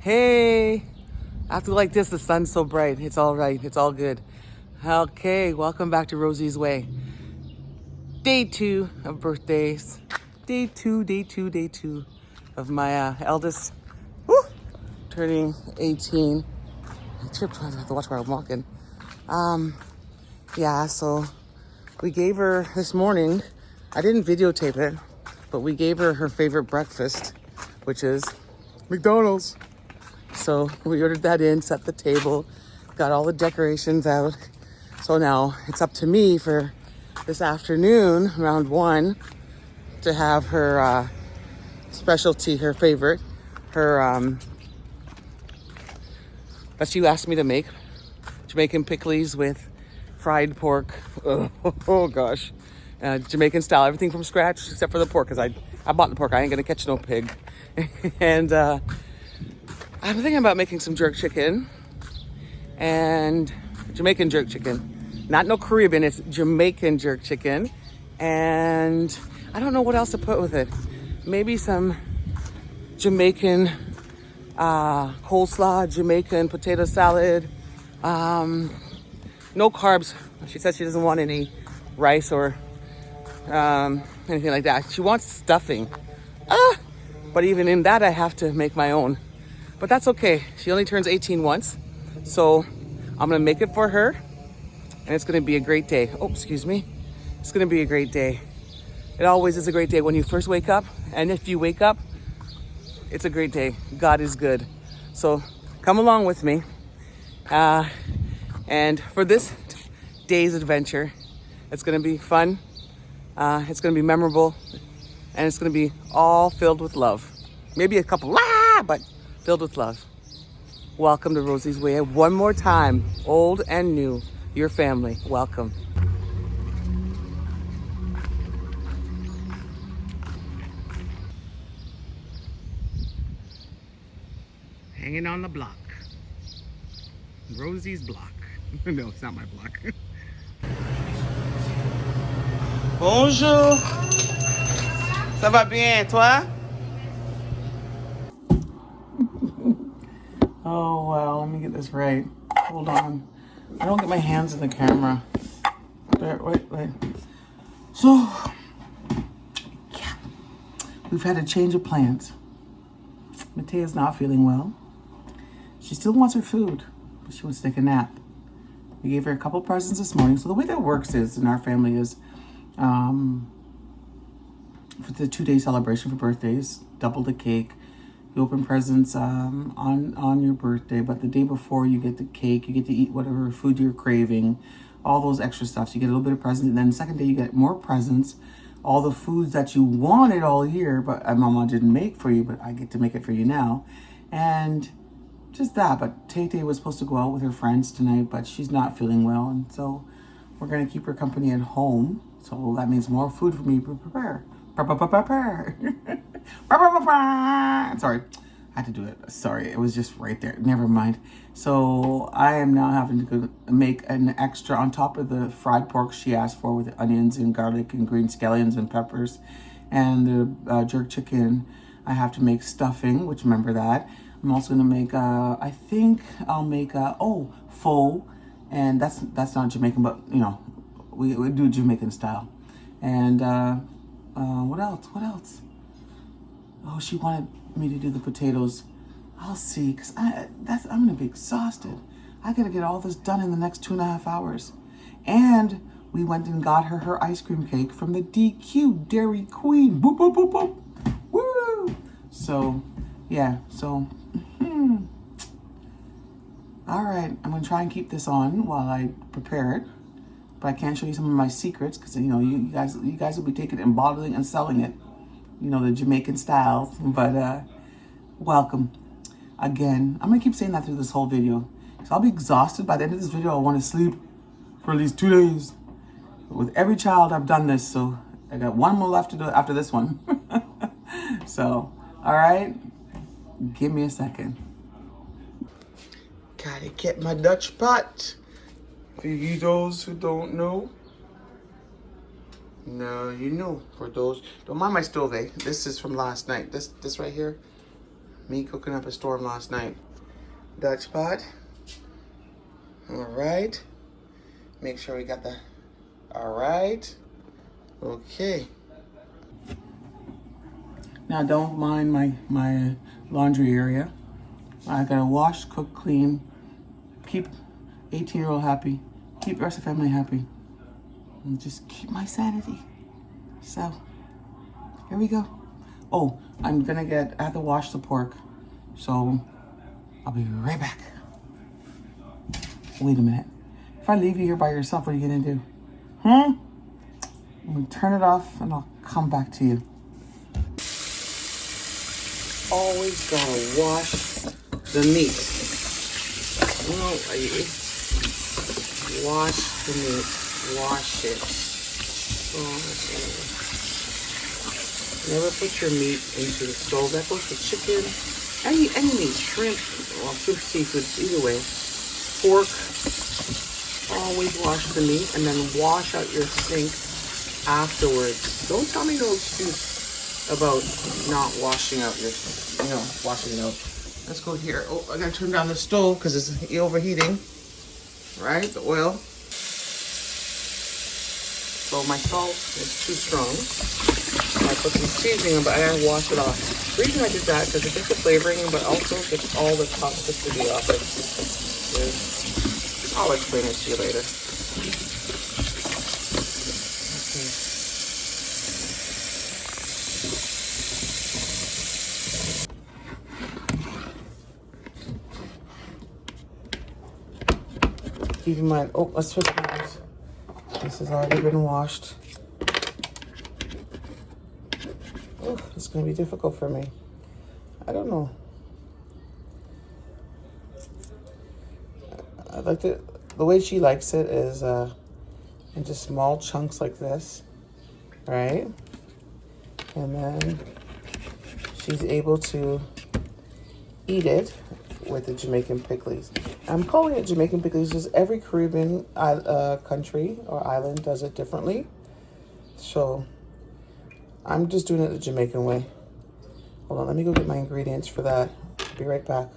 Hey, after like this, the sun's so bright. It's all right. It's all good. Okay, welcome back to Rosie's Way. Day 2 of birthdays. Day two of my eldest turning 18. I tripped. I have to watch where I'm walking. Yeah, so we gave her this morning, I didn't videotape it, but we gave her her favorite breakfast, which is McDonald's. So we ordered that in, set the table, got all the decorations out. So now it's up to me for this afternoon, around 1, to have her specialty, her favorite, her that she asked me to make, Jamaican pickles with fried pork. Oh gosh. Jamaican style, everything from scratch except for the pork, because I bought the pork. I ain't gonna catch no pig. And I'm thinking about making some jerk chicken and Jamaican jerk chicken. Not no Caribbean, it's Jamaican jerk chicken. And I don't know what else to put with it. Maybe some Jamaican coleslaw, Jamaican potato salad. No carbs. She said she doesn't want any rice or anything like that. She wants stuffing. But even in that, I have to make my own. But that's okay. She only turns 18 once. So I'm gonna make it for her. And it's gonna be a great day. Oh, excuse me. It's gonna be a great day. It always is a great day when you first wake up. And if you wake up, it's a great day. God is good. So come along with me. And for this day's adventure, it's gonna be fun. It's gonna be memorable. And it's gonna be all filled with love. Maybe a couple, but filled with love. Welcome to Rosie's Way. One more time, old and new, your family, welcome. Hanging on the block. Rosie's block. No, it's not my block. Bonjour. Ça va bien, toi? Oh, well, let me get this right. Hold on. I don't get my hands in the camera. Wait. So, yeah. We've had a change of plans. Matea's not feeling well. She still wants her food, but she wants to take a nap. We gave her a couple presents this morning. So the way that works is, in our family is, for the 2-day celebration for birthdays, double the cake. You open presents on your birthday, but the day before you get the cake, you get to eat whatever food you're craving, all those extra stuff. So you get a little bit of present, and then the second day you get more presents, all the foods that you wanted all year, but Mama didn't make for you, but I get to make it for you now. And just that, but Tay was supposed to go out with her friends tonight, but she's not feeling well, and so we're gonna keep her company at home. So that means more food for me to prepare. Sorry, I had to do it. Sorry, it was just right there. Never mind. So I am now having to go make an extra on top of the fried pork she asked for with onions and garlic and green scallions and peppers, and the jerk chicken. I have to make stuffing, which remember that. I'm also gonna make. I think I'll make pho, and that's not Jamaican, but you know, we do Jamaican style. And what else? Oh, she wanted me to do the potatoes. I'll see, because I'm gonna be exhausted. I gotta get all this done in the next 2.5 hours. And we went and got her ice cream cake from the DQ, Dairy Queen. Boop, boop, boop, boop. Woo! So, yeah, all right, I'm gonna try and keep this on while I prepare it. But I can't show you some of my secrets because, you know, you guys will be taking it and bottling and selling it. You know, the Jamaican styles. But welcome. Again, I'm going to keep saying that through this whole video. So I'll be exhausted. By the end of this video, I want to sleep for at least 2 days. But with every child, I've done this. So I got one more left to do after this one. So, all right. Give me a second. Gotta get my Dutch pot. For you those who don't know. No, you know. For those, don't mind my stove, eh? This is from last night. This right here. Me cooking up a storm last night. Dutch pot. All right. Make sure we got the, all right. Okay. Now don't mind my laundry area. I gotta wash, cook, clean, keep 18-year-old happy, keep the rest of the family happy, and just keep my sanity. So, here we go. Oh, I have to wash the pork. So, I'll be right back. Wait a minute. If I leave you here by yourself, what are you gonna do? I'm gonna turn it off and I'll come back to you. Always gotta wash the meat. Wash the meat. Wash it. Never put your meat into the stove. That goes for chicken, any meat, shrimp, or shrimp, seafood, either way. Pork. Always wash the meat and then wash out your sink afterwards. Don't tell me no excuse about not washing out your, washing it out. Let's go here. Oh, I gotta turn down the stove because it's overheating. Right, the oil. So my salt is too strong. I put some seasoning in, but I gotta wash it off. The reason I did that because it gets the flavoring, but also gets all the toxicity off it. I'll explain it to you later. Keep in mind, let's switch knives. This has already been washed. Oh, it's gonna be difficult for me. I don't know. I like it. The way she likes it is in just small chunks like this, right? And then she's able to eat it with the Jamaican pickles. I'm calling it Jamaican pickles because every Caribbean country or island does it differently. So I'm just doing it the Jamaican way. Hold on, let me go get my ingredients for that. Be right back.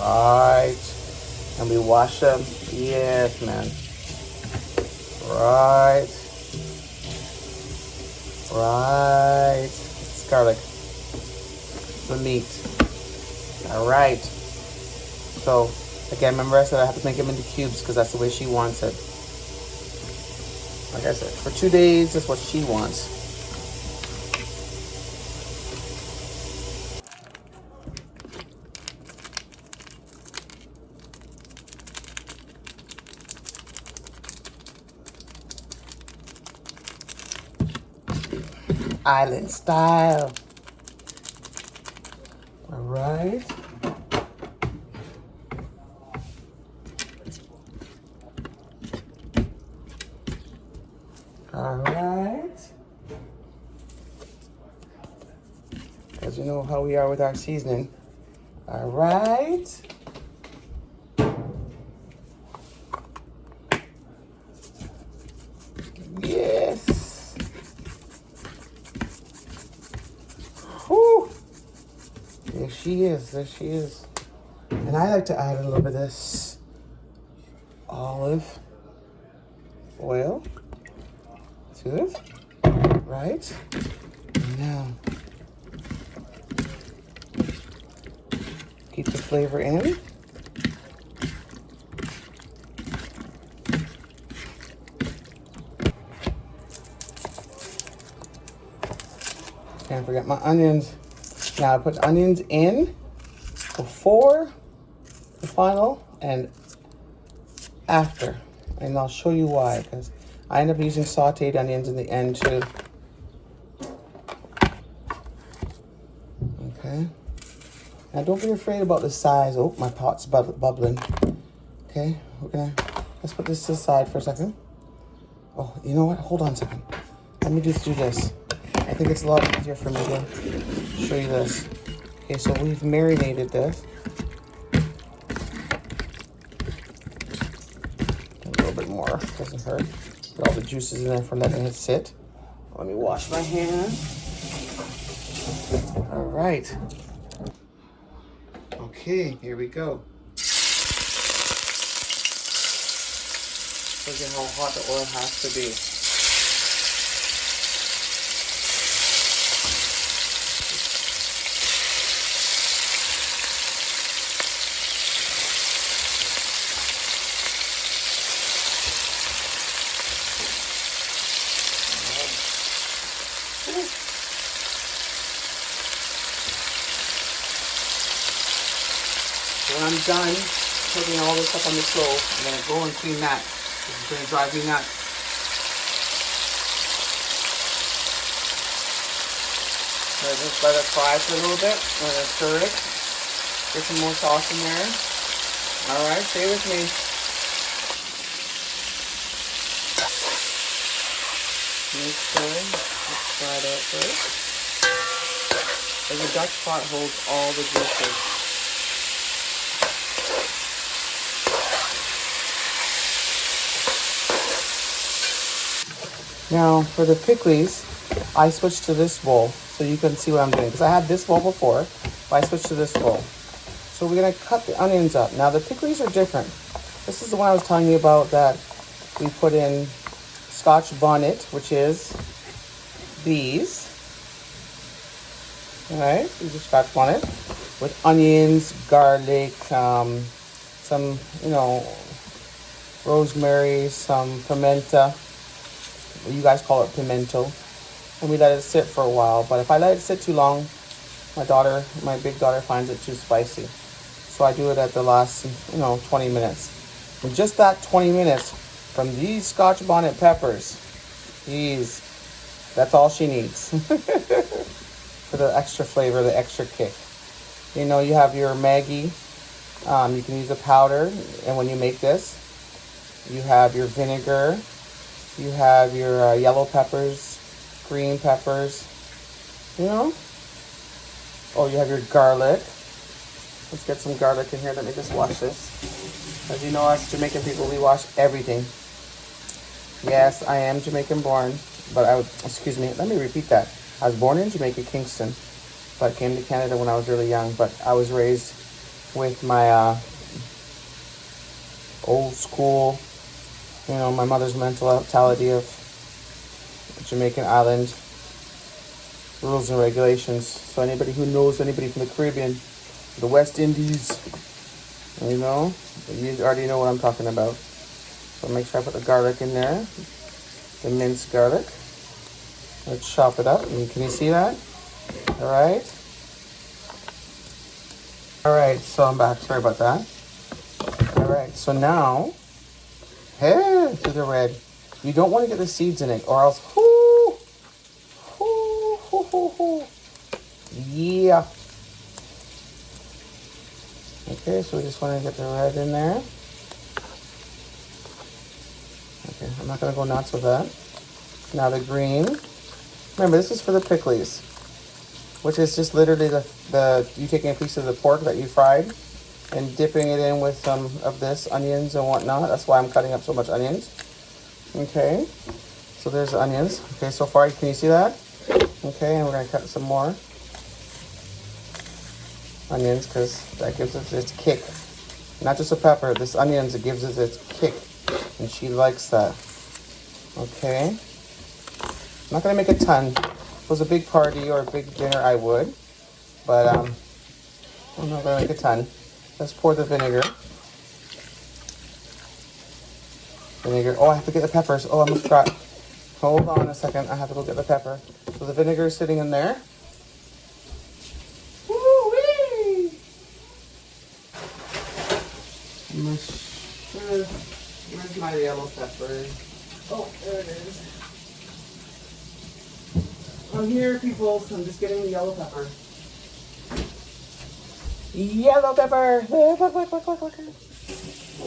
Right. And we wash them. Yes, man. Right. Right. It's garlic. The meat. All right. So, again, remember I said I have to make them into cubes because that's the way she wants it. Like I said, for 2 days, that's what she wants. Island style. All right. All right. As you know how we are with our seasoning. All right. Yes. Whew. There she is. There she is. And I like to add a little bit of this olive oil to it. Right. Now, keep the flavor in. Can't forget my onions. Now I put onions in before the final and after. And I'll show you why, because I end up using sauteed onions in the end too. Okay. Now don't be afraid about the size. Oh, my pot's bubbling. Okay, let's put this to the side for a second. Oh, you know what? Hold on a second. Let me just do this. I think it's a lot easier for me to show you this. Okay, so we've marinated this. A little bit more, doesn't hurt. Get all the juices in there for letting it sit. Let me wash my hands. All right. Okay, here we go. Look at how hot the oil has to be. When I'm done putting all this up on the stove, I'm gonna go and clean that. This is gonna drive me nuts. So I just let it fry for a little bit. I'm gonna stir it. Get some more sauce in there. All right, stay with me. Make sure it's fried out first. And the Dutch pot holds all the juices. Now for the pickles, I switched to this bowl so you can see what I'm doing. Because I had this bowl before, but I switched to this bowl. So we're gonna cut the onions up. Now the pickles are different. This is the one I was telling you about that we put in Scotch bonnet, which is these. All right, these are Scotch bonnet with onions, garlic, some, rosemary, some pimenta. You guys call it pimento. And we let it sit for a while. But if I let it sit too long, my big daughter finds it too spicy. So I do it at the last, 20 minutes. And just that 20 minutes from these Scotch bonnet peppers, that's all she needs. For the extra flavor, the extra kick. You have your Maggi. You can use the powder. And when you make this, you have your vinegar. You have your yellow peppers, green peppers, Oh, you have your garlic. Let's get some garlic in here. Let me just wash this. As you know, us Jamaican people, we wash everything. Yes, I am Jamaican born, but let me repeat that. I was born in Jamaica, Kingston, but came to Canada when I was really young. But I was raised with my old school, my mother's mentality of Jamaican island rules and regulations. So anybody who knows anybody from the Caribbean, the West Indies, you already know what I'm talking about. So make sure I put the garlic in there, the minced garlic. Let's chop it up. Can you see that? All right. All right, so I'm back. Sorry about that. All right, so now, to the red. You don't want to get the seeds in it, or else, yeah. Okay, so we just want to get the red in there. Okay, I'm not going to go nuts with that. Now the green. Remember, this is for the pickles, which is just literally you taking a piece of the pork that you fried and dipping it in with some of this, onions and whatnot. That's why I'm cutting up so much onions. Okay, so there's the onions. Okay, so far, can you see that? Okay, and we're going to cut some more onions because that gives it its kick. Not just a pepper, this onions, it gives it its kick, and she likes that. Okay. I'm not going to make a ton. If it was a big party or a big dinner, I would. But I'm not going to make a ton. Let's pour the vinegar. Oh, I have to get the peppers. Oh, I almost forgot. Hold on a second. I have to go get the pepper. So the vinegar is sitting in there. Woo-wee! Where's my yellow pepper? Oh, there it is. I'm here, people. So I'm just getting the yellow pepper. Yellow pepper.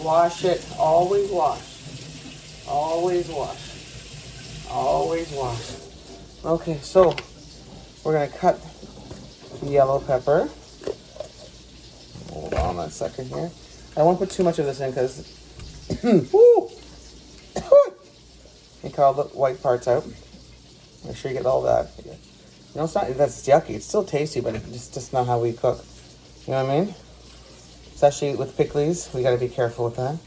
Wash it. Always wash. Always wash. Always wash. Okay, so we're going to cut the yellow pepper. Hold on a second here. I won't put too much of this in because you cut all the white parts out. Make sure you get all that. You know, it's not, that's yucky. It's still tasty, but it's just not how we cook. You know what I mean? Especially with pickles, we gotta be careful with that.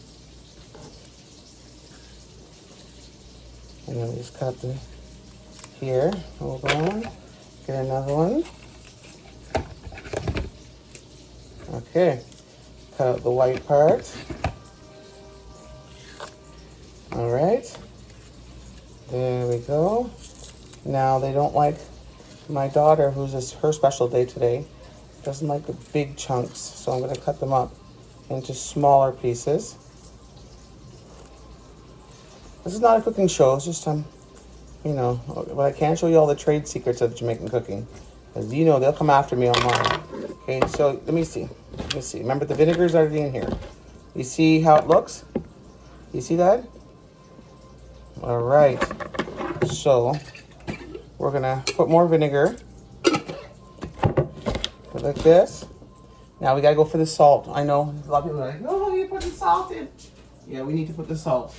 And then we just cut the, here, hold on. Get another one. Okay, cut out the white part. All right, there we go. Now they don't like, my daughter, who's her special day today, doesn't like the big chunks, so I'm gonna cut them up into smaller pieces. This is not a cooking show, it's just you know, but I can't show you all the trade secrets of Jamaican cooking, because you know they'll come after me online. Okay, so let me see. Remember, the vinegar's already in here. You see how it looks? You see that? All right. So we're gonna put more vinegar. Put like this. Now we gotta go for the salt. I know a lot of people are like, "Oh, you put the salt in." Yeah, we need to put the salt.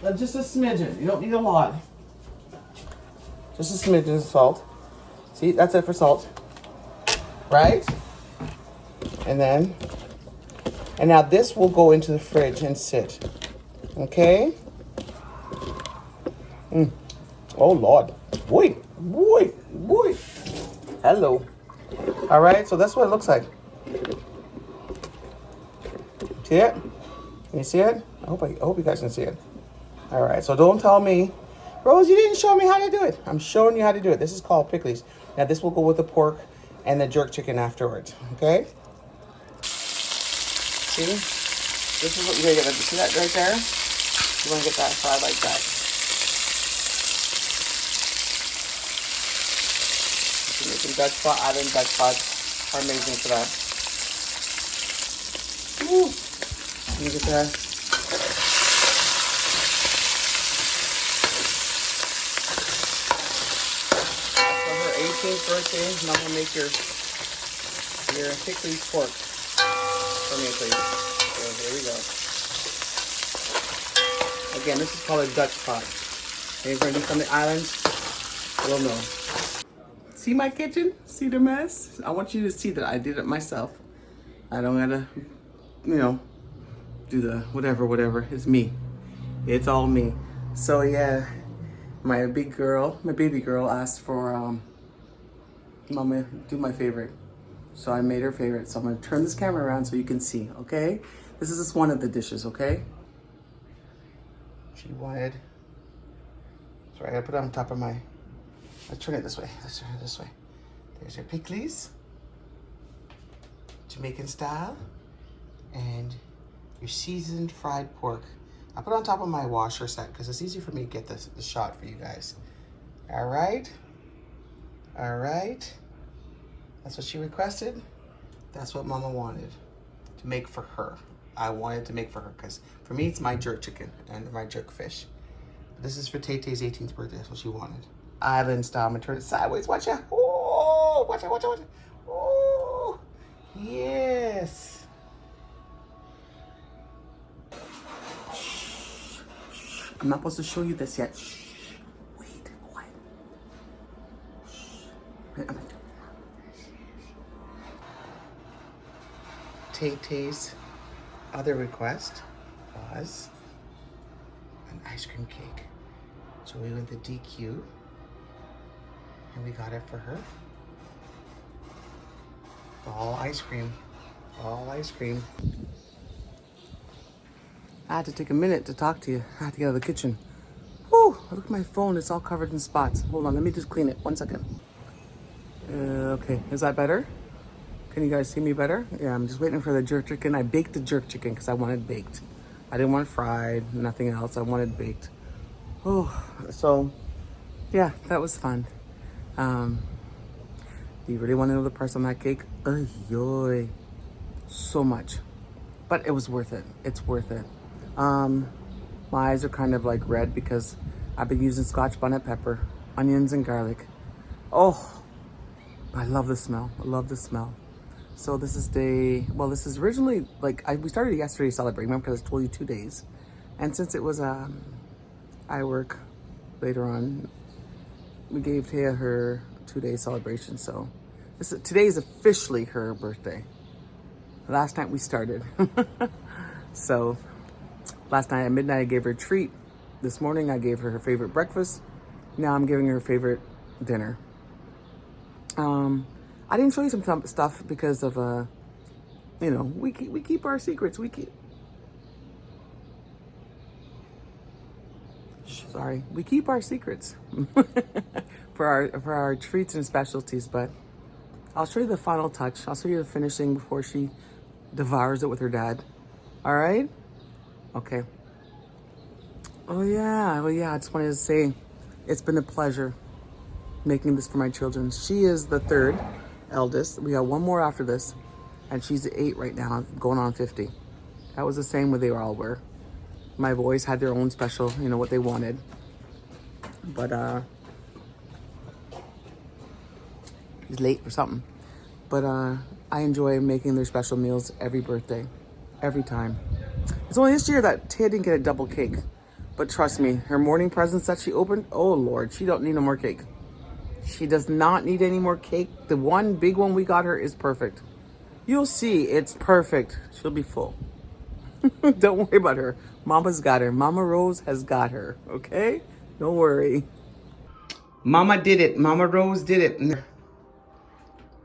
But just a smidgen. You don't need a lot. Just a smidgen of salt. See, that's it for salt. Right? And now this will go into the fridge and sit. Okay? Oh, Lord. Boy. Hello. All right, so that's what it looks like. See it? Can you see it? I hope you guys can see it. All right, so don't tell me, Rose, you didn't show me how to do it. I'm showing you how to do it. This is called pickles. Now this will go with the pork and the jerk chicken afterwards, okay? See? This is what you're gonna get. See that right there? You wanna get that fried like that. You're making Dutch pot, Island Dutch pots are amazing for that. Woo! Let me get that. For her 18th birthday, Mom will make your pickles pork for me, please. So here we go. Again, this is called a Dutch pot. And you're going to do from the islands, we'll know. See my kitchen? See the mess? I want you to see that I did it myself. I don't gotta, you know, do the whatever. It's me. It's all me. So yeah, my baby girl asked for Mama, do my favorite. So I made her favorite. So I'm gonna turn this camera around so you can see, okay? This is just one of the dishes, okay? She wanted, sorry, I gotta put it on top of my, let's turn it this way. Let's turn it this way. There's your pickles, Jamaican style, and your seasoned fried pork. I put it on top of my washer set because it's easy for me to get this shot for you guys. All right. That's what she requested. That's what Mama wanted to make for her. I wanted to make for her because for me, it's my jerk chicken and my jerk fish. But this is for Tay-Tay's 18th birthday. That's what she wanted. Island style. I'm gonna turn it sideways. Watch out. Oh, watch out. Oh, yes. I'm not supposed to show you this yet. Shh. Wait, quiet. Shh. Tay-Tay's other request was an ice cream cake. So we went to DQ and we got it for her. All ice cream. I had to take a minute to talk to you. I had to get out of the kitchen. Whew, look at my phone. It's all covered in spots. Hold on, let me just clean it. 1 second. Okay, is that better? Can you guys see me better? Yeah, I'm just waiting for the jerk chicken. I baked the jerk chicken because I wanted baked. I didn't want fried, nothing else. I wanted baked. Oh, so yeah, that was fun. Do you really want to know the price on that cake? Yoy, so much. But it was worth it. It's worth it. My eyes are kind of like red because I've been using Scotch bonnet pepper, onions and garlic. Oh, I love the smell. So this is this is originally, we started yesterday celebrating, remember, because I told you 2 days. And since it was, I work later on we gave Taya her 2-day celebration. So today is officially her birthday. Last night we started. So last night at midnight I gave her a treat. This morning I gave her favorite breakfast. Now I'm giving her favorite dinner. I didn't show you some stuff because of you know, we keep our secrets. We keep our secrets for our treats and specialties, but I'll show you the final touch. I'll show you the finishing before she devours it with her dad. All right? Okay. Oh yeah. I just wanted to say it's been a pleasure making this for my children. She is the third eldest. We got one more after this, and she's 8 right now, going on 50. That was the same way they all were. My boys had their own special, you know, what they wanted. But he's late for something. But I enjoy making their special meals every birthday, every time. It's only this year that Taya didn't get a double cake. But trust me, her morning presents that she opened, oh Lord, she don't need no more cake. She does not need any more cake. The one big one we got her is perfect. You'll see, it's perfect. She'll be full. Don't worry about her. Mama's got her. Mama Rose has got her, okay? Don't worry. Mama did it. Mama Rose did it.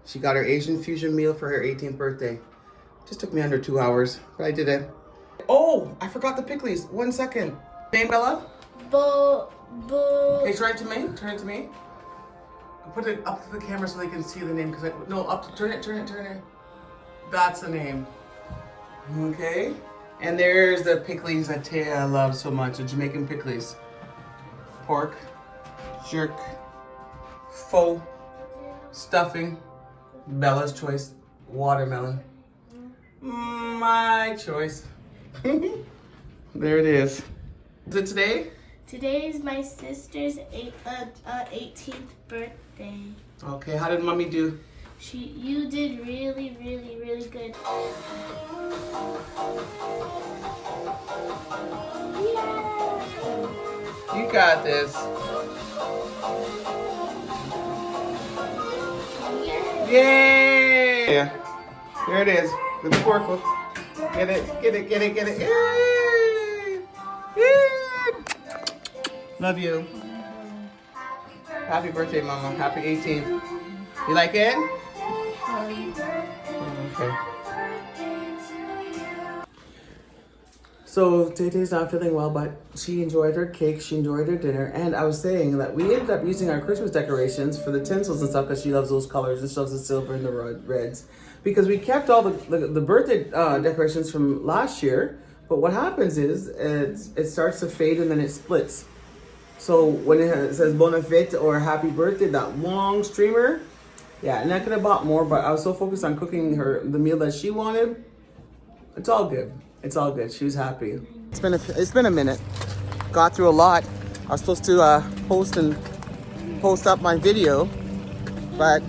She got her Asian fusion meal for her 18th birthday. Just took me under 2 hours, but I did it. Oh, I forgot the pickles. 1 second. Name, Bella? Okay, turn it to me. Turn it to me. Put it up to the camera so they can see the name. Turn it. That's the name. Okay. And there's the pickles that Taya loves so much, the Jamaican pickles. Pork, jerk, faux, stuffing, Bella's choice, watermelon. My choice. There it is. Is it today? Today is my sister's 18th birthday. Okay, how did mommy do? You did really, really, really good. Yeah. You got this. Yay! Yeah. There it is. The pork. Get it. Yay! Yay! Love you. Happy birthday, Mama. Happy 18th. You like it? Okay. So Tay-Tay's not feeling well, but she enjoyed her cake, she enjoyed her dinner, and I was saying that we ended up using our Christmas decorations for the tinsels and stuff because she loves those colors and she loves the silver and the reds. Because we kept all the birthday decorations from last year, but what happens is it starts to fade and then it splits. So when it says Bonne Fête or Happy Birthday, that long streamer, yeah, and I could have bought more, but I was so focused on cooking her the meal that she wanted. It's all good. It's all good. She was happy. It's been a minute. Got through a lot. I was supposed to post up my video, but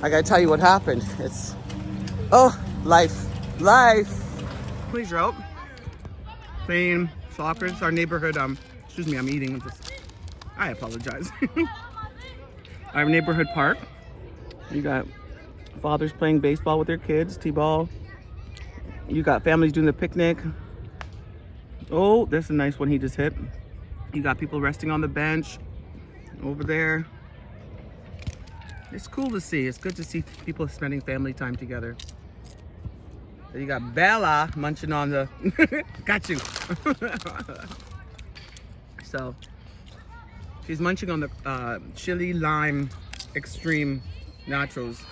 I gotta tell you what happened. It's life. Please out. Playing soccer. It's our neighborhood. Excuse me. I'm eating. I apologize. Our neighborhood park. You got fathers playing baseball with their kids, t-ball. You got families doing the picnic. Oh, that's a nice one he just hit. You got people resting on the bench over there. It's cool to see. It's good to see people spending family time together. So you got Bella munching on the... Got you. So, she's munching on the chili lime extreme nachos.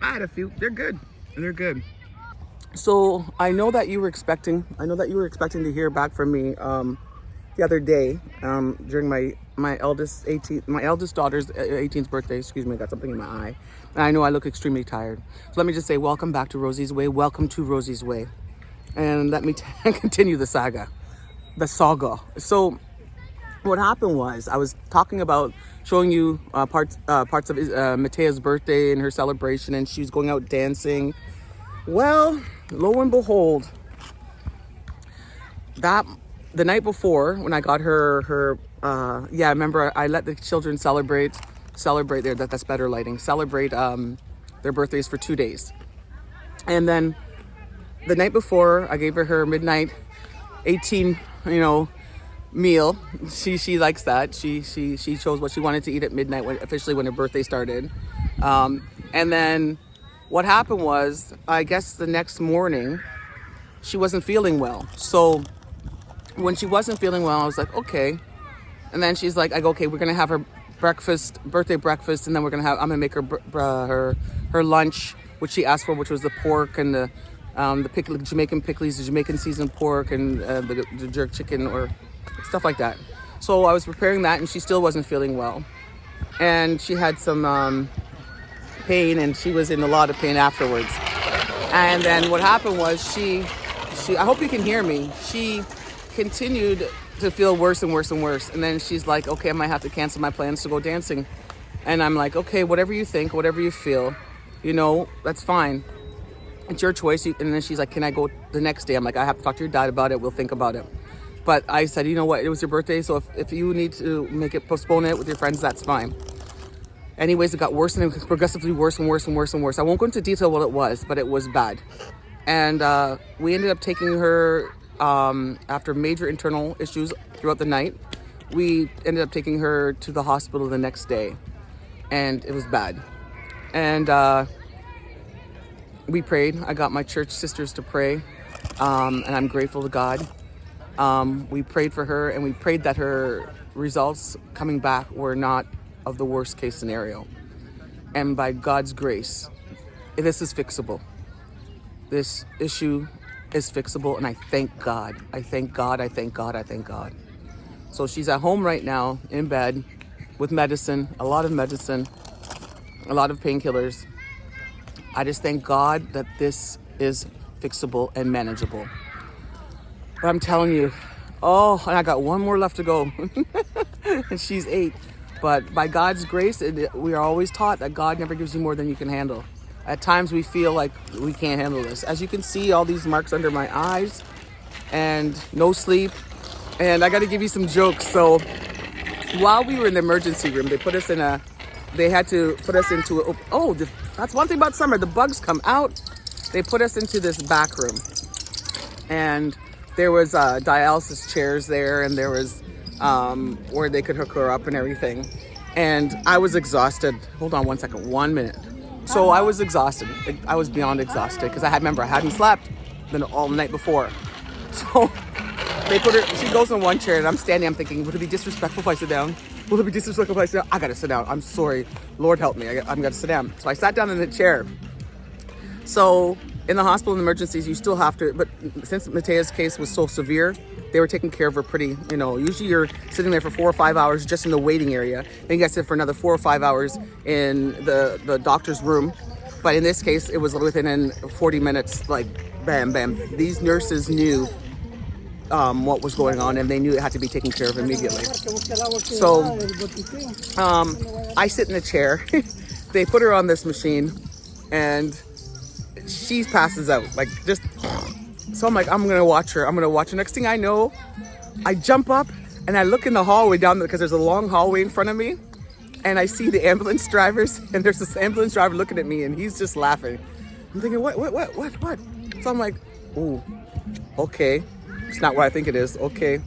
I had a few. They're good. So I know that you were expecting to hear back from me the other day during my eldest daughter's 18th birthday. Excuse me, I got something in my eye, and I know I look extremely tired. So let me just say, welcome back to Rosie's Way. Welcome to Rosie's Way, and let me continue the saga. So what happened was I was talking about showing you parts of Matea's birthday and her celebration, and she was going out dancing. Well, lo and behold, that the night before when I got her yeah, I remember I let the children celebrate there. That's better lighting. Celebrate their birthdays for 2 days. And then the night before, I gave her midnight 18, meal. She likes that. She chose what she wanted to eat at midnight when her birthday started. And then what happened was, I guess the next morning, she wasn't feeling well. So when she wasn't feeling well, I was like, okay. And then she's like, I go, okay, we're gonna have her birthday breakfast, and then I'm gonna make her lunch, which she asked for, which was the pork and the Jamaican pickles, the Jamaican seasoned pork, and the jerk chicken or stuff like that. So I was preparing that, and she still wasn't feeling well, and she had some pain, and she was in a lot of pain afterwards. And then what happened was she I hope you can hear me. She continued to feel worse and worse and worse. And then she's like, okay, I might have to cancel my plans to go dancing. And I'm like, okay, whatever you think, whatever you feel, that's fine. It's your choice. And then she's like, can I go the next day? I'm like, I have to talk to your dad about it. We'll think about it. But I said, you know what? It was your birthday. So if you need to postpone it with your friends, that's fine. Anyways, it got worse and progressively worse and worse and worse and worse. I won't go into detail what it was, but it was bad. And we ended up taking her, after major internal issues throughout the night, we ended up taking her to the hospital the next day. And it was bad. And we prayed. I got my church sisters to pray. And I'm grateful to God. We prayed for her, and we prayed that her results coming back were not of the worst case scenario. And by God's grace, this is fixable. This issue is fixable, and I thank God. I thank God, I thank God, I thank God. So she's at home right now, in bed, with medicine, a lot of painkillers. I just thank God that this is fixable and manageable. But I'm telling you, and I got one more left to go. And she's 8. But by God's grace, we are always taught that God never gives you more than you can handle. At times we feel like we can't handle this. As you can see, all these marks under my eyes and no sleep. And I got to give you some jokes. So while we were in the emergency room, they had to put us into, that's one thing about summer. The bugs come out. They put us into this back room. And there was dialysis chairs there, and there was where they could hook her up and everything. And I was exhausted. Hold on 1 second, 1 minute. So I was exhausted. I was beyond exhausted because I hadn't slept all the night before. So they put her, she goes in one chair and I'm standing, I'm thinking, would it be disrespectful if I sit down? Will it be disrespectful if I sit down? I gotta sit down. I'm sorry. Lord help me. I'm gonna sit down. So I sat down in the chair. So in the hospital in emergencies, you still have to, but since Matea's case was so severe, they were taking care of her pretty, usually you're sitting there for 4 or 5 hours just in the waiting area. Then you got to sit for another 4 or 5 hours in the doctor's room. But in this case, it was within 40 minutes, like bam, bam. These nurses knew what was going on, and they knew it had to be taken care of immediately. So I sit in a chair. They put her on this machine, and she passes out, like just. So I'm like, I'm gonna watch her. Next thing I know, I jump up and I look in the hallway down there because there's a long hallway in front of me, and I see the ambulance drivers, and there's this ambulance driver looking at me, and he's just laughing. I'm thinking, what? So I'm like, ooh, okay, it's not what I think it is. Okay.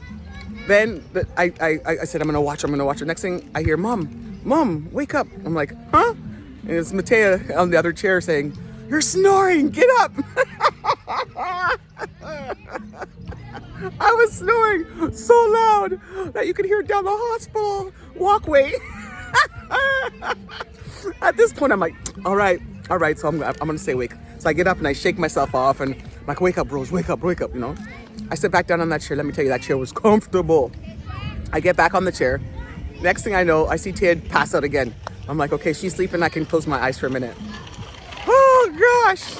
Then I said, I'm gonna watch her. Next thing I hear, Mom, wake up. I'm like, huh? And it's Matea on the other chair saying, you're snoring, get up. I was snoring so loud that you could hear it down the hospital walkway. At this point, I'm like, all right. So I'm gonna stay awake. So I get up and I shake myself off, and I'm like, wake up, Rose, wake up. I sit back down on that chair. Let me tell you, that chair was comfortable. I get back on the chair. Next thing I know, I see Ted pass out again. I'm like, okay, she's sleeping. I can close my eyes for a minute. Oh gosh.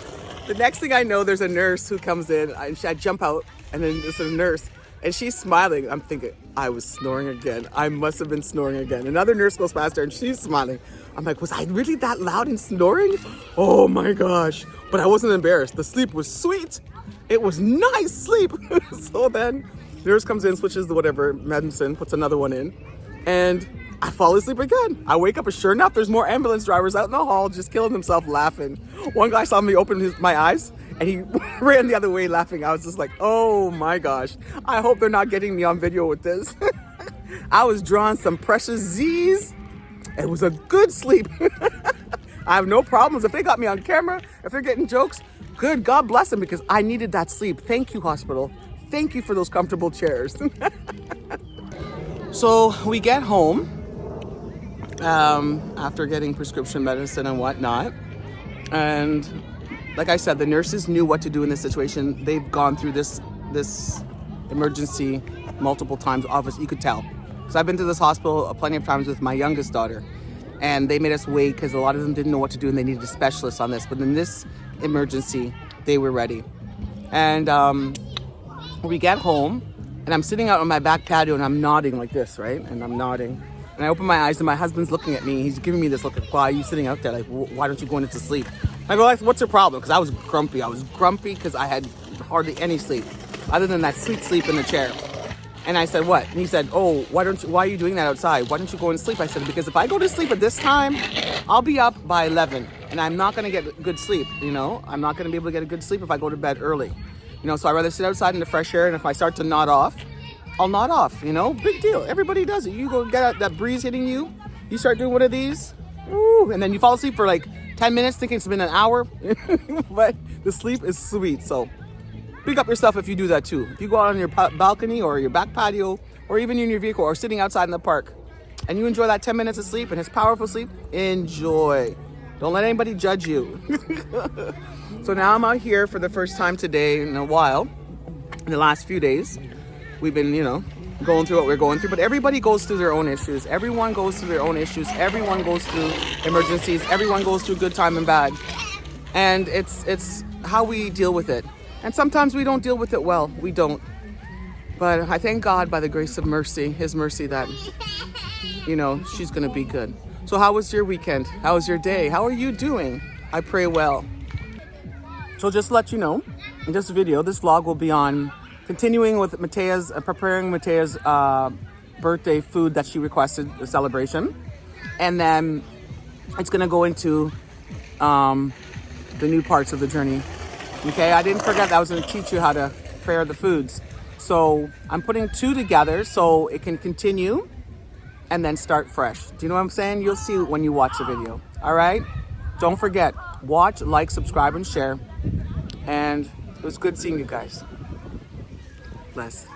The next thing I know, there's a nurse who comes in. I jump out, and then there's a nurse, and she's smiling. I'm thinking, I was snoring again. I must have been snoring again. Another nurse goes past her, and she's smiling. I'm like, was I really that loud and snoring? Oh my gosh. But I wasn't embarrassed. The sleep was sweet. It was nice sleep. So then Nurse comes in, switches the whatever medicine, puts another one in, and I fall asleep again. I wake up and sure enough, there's more ambulance drivers out in the hall just killing themselves laughing. One guy saw me open my eyes and he ran the other way laughing. I was just like, oh my gosh. I hope they're not getting me on video with this. I was drawing some precious Z's. It was a good sleep. I have no problems. If they got me on camera, if they're getting jokes, good, God bless them, because I needed that sleep. Thank you, hospital. Thank you for those comfortable chairs. So we get home after getting prescription medicine and whatnot. And like I said, the nurses knew what to do in this situation. They've gone through this emergency multiple times. Obviously, you could tell. So I've been to this hospital plenty of times with my youngest daughter. And they made us wait because a lot of them didn't know what to do and they needed a specialist on this. But in this emergency, they were ready. And we get home and I'm sitting out on my back patio and I'm nodding like this, right? And I'm nodding. And I open my eyes and my husband's looking at me. He's giving me this look like, why are you sitting out there? Like, why don't you go into sleep? I go, what's your problem? Because I was grumpy. I was grumpy because I had hardly any sleep other than that sweet sleep in the chair. And I said, what? And he said, oh, why are you doing that outside? Why don't you go and sleep? I said, because if I go to sleep at this time, I'll be up by 11 and I'm not going to get good sleep. You know, I'm not going to be able to get a good sleep if I go to bed early. You know, so I'd rather sit outside in the fresh air. And if I start to nod off, I'll nod off, you know, big deal. Everybody does it. You go get that breeze hitting you. You start doing one of these, woo, and then you fall asleep for like 10 minutes thinking it's been an hour. But the sleep is sweet. So pick up yourself if you do that too. If you go out on your balcony or your back patio or even in your vehicle or sitting outside in the park and you enjoy that 10 minutes of sleep and it's powerful sleep, enjoy. Don't let anybody judge you. So now I'm out here for the first time today in a while, in the last few days. We've been, you know, going through what we're going through, but everybody goes through their own issues. Everyone goes through their own issues. Everyone goes through emergencies. Everyone goes through good time and bad. And it's how we deal with it. And sometimes we don't deal with it well. We don't. But I thank God by the grace of mercy, His mercy, that, you know, she's going to be good. So how was your weekend? How was your day? How are you doing? I pray well. So just to let you know, in this video, this vlog will be on continuing with Matea's, preparing Matea's birthday food that she requested, the celebration. And then it's going to go into the new parts of the journey. Okay, I didn't forget that I was going to teach you how to prepare the foods. So I'm putting two together so it can continue and then start fresh. Do you know what I'm saying? You'll see when you watch the video. All right? Don't forget, watch, like, subscribe, and share. And it was good seeing you guys. Bless.